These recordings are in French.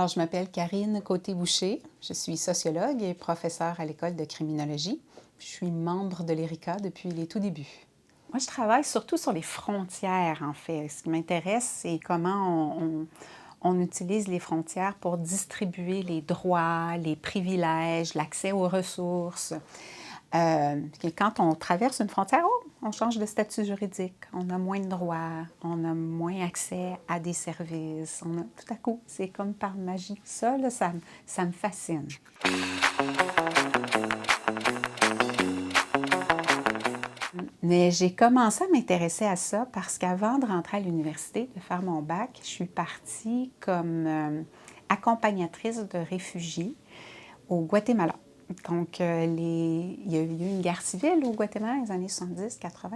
Alors, je m'appelle Karine Côté-Boucher. Je suis sociologue et professeure à l'École de criminologie. Je suis membre de l'ERICA depuis les tout débuts. Moi, je travaille surtout sur les frontières, en fait. Ce qui m'intéresse, c'est comment on utilise les frontières pour distribuer les droits, les privilèges, l'accès aux ressources. Et quand on traverse une frontière, on change de statut juridique, on a moins de droits, on a moins accès à des services. Tout à coup, c'est comme par magie. Ça, là, ça me fascine. Mais j'ai commencé à m'intéresser à ça parce qu'avant de rentrer à l'université, de faire mon bac, je suis partie comme accompagnatrice de réfugiés au Guatemala. Donc, il y a eu une guerre civile au Guatemala dans les années 70-80.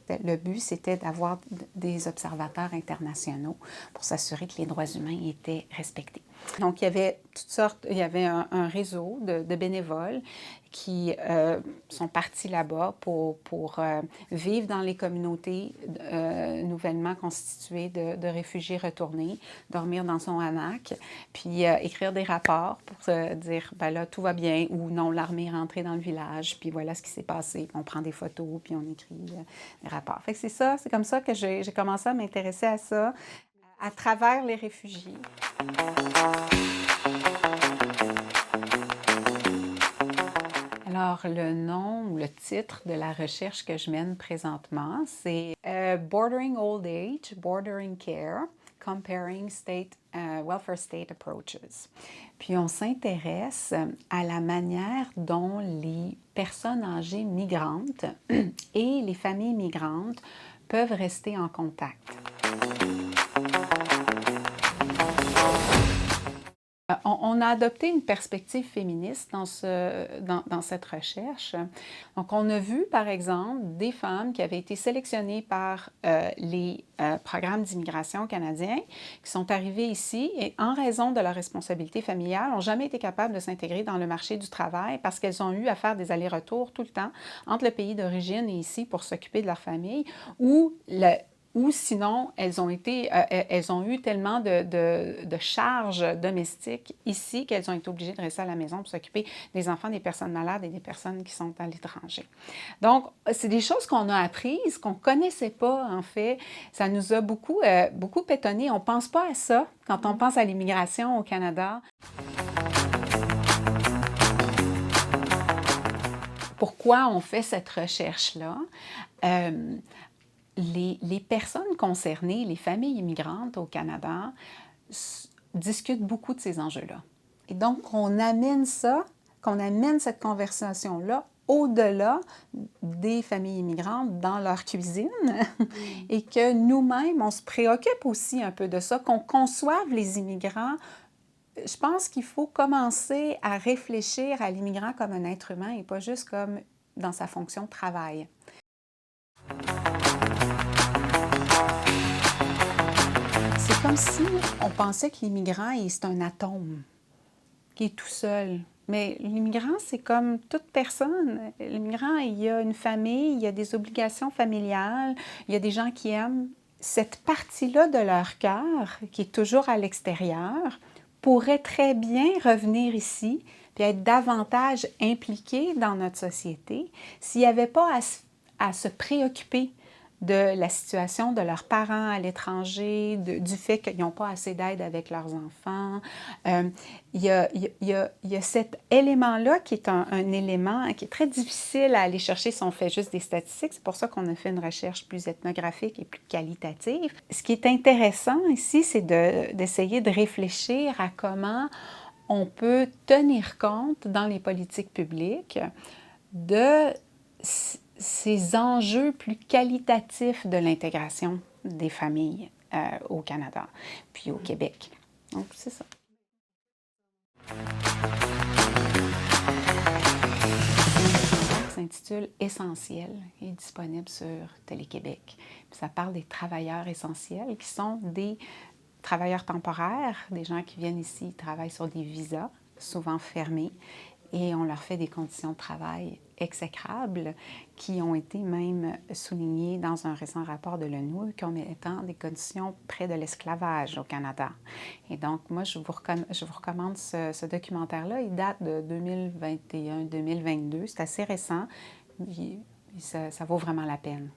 Le but, c'était d'avoir des observateurs internationaux pour s'assurer que les droits humains étaient respectés. Donc, il y avait toutes sortes, il y avait un réseau de bénévoles qui sont partis là-bas pour vivre dans les communautés nouvellement constituées de réfugiés retournés, dormir dans son hamac, puis écrire des rapports pour se dire, ben là, tout va bien, ou non, l'armée est rentrée dans le village, puis voilà ce qui s'est passé. On prend des photos, puis on écrit des rapports. Fait que c'est ça, c'est comme ça que j'ai commencé à m'intéresser à ça, à travers les réfugiés. Alors, le nom ou le titre de la recherche que je mène présentement, c'est Bordering Old Age, Bordering Care, Comparing Welfare State Approaches. Puis, on s'intéresse à la manière dont les personnes âgées migrantes et les familles migrantes peuvent rester en contact. On a adopté une perspective féministe dans cette recherche. Donc, on a vu, par exemple, des femmes qui avaient été sélectionnées par les programmes d'immigration canadiens, qui sont arrivées ici et, en raison de leur responsabilité familiale, n'ont jamais été capables de s'intégrer dans le marché du travail parce qu'elles ont eu à faire des allers-retours tout le temps entre le pays d'origine et ici pour s'occuper de leur famille, ou sinon, elles ont eu tellement de charges domestiques ici qu'elles ont été obligées de rester à la maison pour s'occuper des enfants, des personnes malades et des personnes qui sont à l'étranger. Donc, c'est des choses qu'on a apprises, qu'on ne connaissait pas, en fait. Ça nous a beaucoup étonnés. On ne pense pas à ça quand on pense à l'immigration au Canada. Pourquoi on fait cette recherche-là? Les personnes concernées, les familles immigrantes au Canada, discutent beaucoup de ces enjeux-là. Et donc, qu'on amène cette conversation-là au-delà des familles immigrantes dans leur cuisine et que nous-mêmes, on se préoccupe aussi un peu de ça, qu'on conçoive les immigrants. Je pense qu'il faut commencer à réfléchir à l'immigrant comme un être humain et pas juste comme dans sa fonction de travail. C'est comme si on pensait que l'immigrant, c'est un atome qui est tout seul. Mais l'immigrant, c'est comme toute personne. L'immigrant, il y a une famille, il y a des obligations familiales, il y a des gens qui aiment. Cette partie-là de leur cœur, qui est toujours à l'extérieur, pourrait très bien revenir ici puis être davantage impliquée dans notre société s'il n'y avait pas à se préoccuper de la situation de leurs parents à l'étranger, du fait qu'ils n'ont pas assez d'aide avec leurs enfants. Il y a cet élément-là qui est un élément qui est très difficile à aller chercher si on fait juste des statistiques. C'est pour ça qu'on a fait une recherche plus ethnographique et plus qualitative. Ce qui est intéressant ici, c'est d'essayer de réfléchir à comment on peut tenir compte dans les politiques publiques de ces enjeux plus qualitatifs de l'intégration des familles au Canada, puis au Québec. Donc, c'est ça. Ça s'intitule « Essentiel » et est disponible sur Télé-Québec. Ça parle des travailleurs essentiels qui sont des travailleurs temporaires, des gens qui viennent ici, travaillent sur des visas, souvent fermés, et on leur fait des conditions de travail exécrables qui ont été même soulignées dans un récent rapport de l'ONU comme étant des conditions près de l'esclavage au Canada. Et donc, moi, je vous recommande ce documentaire-là. Il date de 2021-2022. C'est assez récent. Ça vaut vraiment la peine.